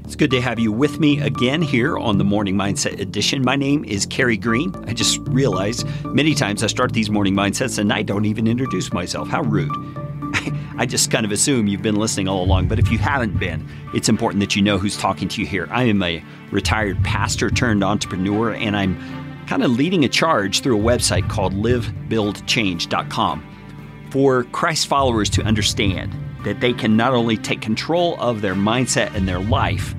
It's good to have you with me again here on the Morning Mindset Edition. My name is Kerry Green. I just realized many times I start these morning mindsets and I don't even introduce myself. How rude. I just kind of assume you've been listening all along, but if you haven't been, it's important that you know who's talking to you here. I am a retired pastor turned entrepreneur, and I'm kind of leading a charge through a website called livebuildchange.com for Christ followers to understand that they can not only take control of their mindset and their life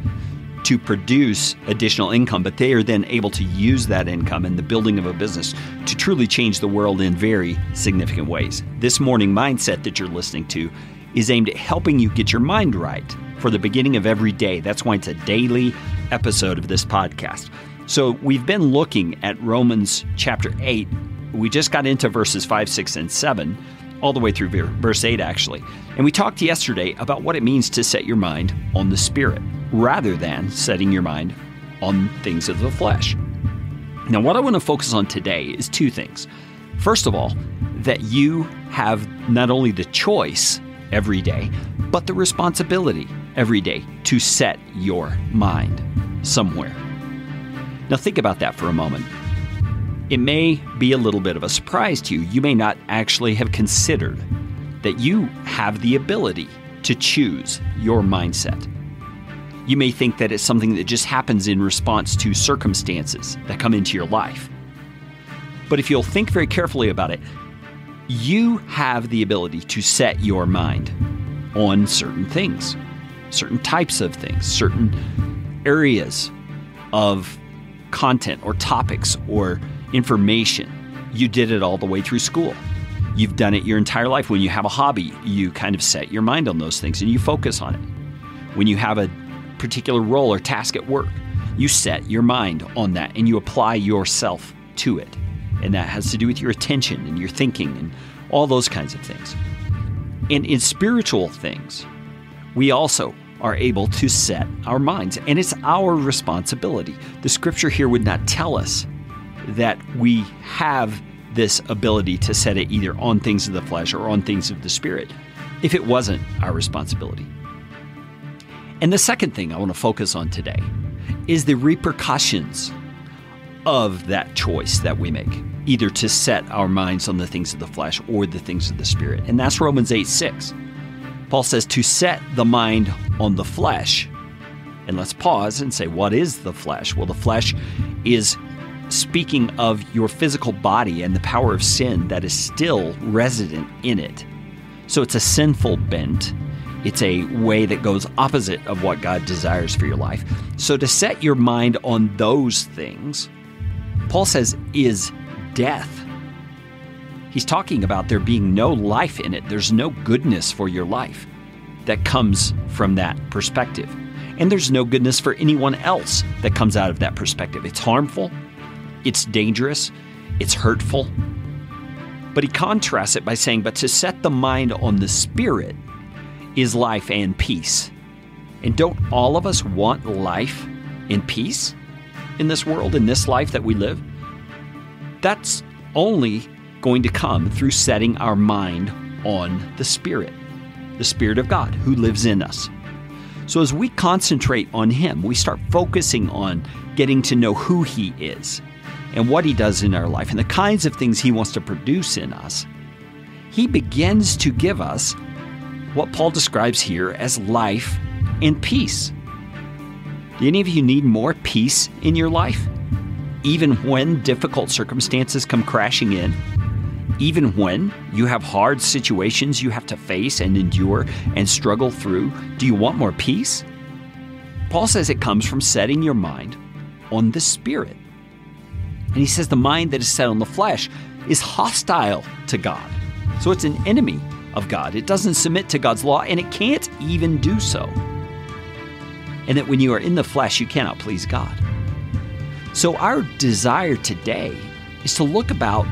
to produce additional income, but they are then able to use that income in the building of a business to truly change the world in very significant ways. This morning mindset that you're listening to is aimed at helping you get your mind right for the beginning of every day. That's why it's a daily episode of this podcast. So we've been looking at Romans chapter 8. We just got into verses 5, 6, and 7, all the way through verse 8, actually. And we talked yesterday about what it means to set your mind on the Spirit rather than setting your mind on things of the flesh. Now, what I want to focus on today is two things. First of all, that you have not only the choice every day, but the responsibility every day to set your mind somewhere. Now, think about that for a moment. It may be a little bit of a surprise to you. You may not actually have considered that you have the ability to choose your mindset. You may think that it's something that just happens in response to circumstances that come into your life. But if you'll think very carefully about it, you have the ability to set your mind on certain things, certain types of things, certain areas of content or topics or information. You did it all the way through school. You've done it your entire life. When you have a hobby, you kind of set your mind on those things and you focus on it. When you have a particular role or task at work, you set your mind on that and you apply yourself to it. And that has to do with your attention and your thinking and all those kinds of things. And in spiritual things, we also are able to set our minds, and it's our responsibility. The scripture here would not tell us that we have this ability to set it either on things of the flesh or on things of the Spirit if it wasn't our responsibility. And the second thing I want to focus on today is the repercussions of that choice that we make, either to set our minds on the things of the flesh or the things of the Spirit. And that's Romans 8:6. Paul says to set the mind on the flesh. And let's pause and say, what is the flesh? Well, the flesh is speaking of your physical body and the power of sin that is still resident in it. So it's a sinful bent. It's a way that goes opposite of what God desires for your life. So to set your mind on those things, Paul says, is death. He's talking about there being no life in it. There's no goodness for your life that comes from that perspective. And there's no goodness for anyone else that comes out of that perspective. It's harmful. It's dangerous. It's hurtful. But he contrasts it by saying, but to set the mind on the Spirit is life and peace. And don't all of us want life and peace in this world, in this life that we live? That's only going to come through setting our mind on the Spirit of God who lives in us. So as we concentrate on Him, we start focusing on getting to know who He is and what He does in our life and the kinds of things He wants to produce in us. He begins to give us what Paul describes here as life and peace. Do any of you need more peace in your life? Even when difficult circumstances come crashing in? Even when you have hard situations you have to face and endure and struggle through, do you want more peace? Paul says it comes from setting your mind on the Spirit. And he says the mind that is set on the flesh is hostile to God. So it's an enemy of God. It doesn't submit to God's law, and it can't even do so. And that when you are in the flesh, you cannot please God. So our desire today is to look about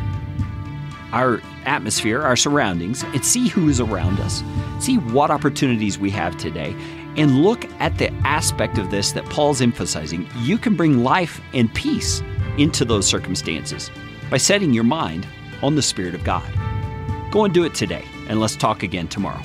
our atmosphere, our surroundings, and see who is around us, see what opportunities we have today, and look at the aspect of this that Paul's emphasizing. You can bring life and peace into those circumstances by setting your mind on the Spirit of God. Go and do it today, and let's talk again tomorrow.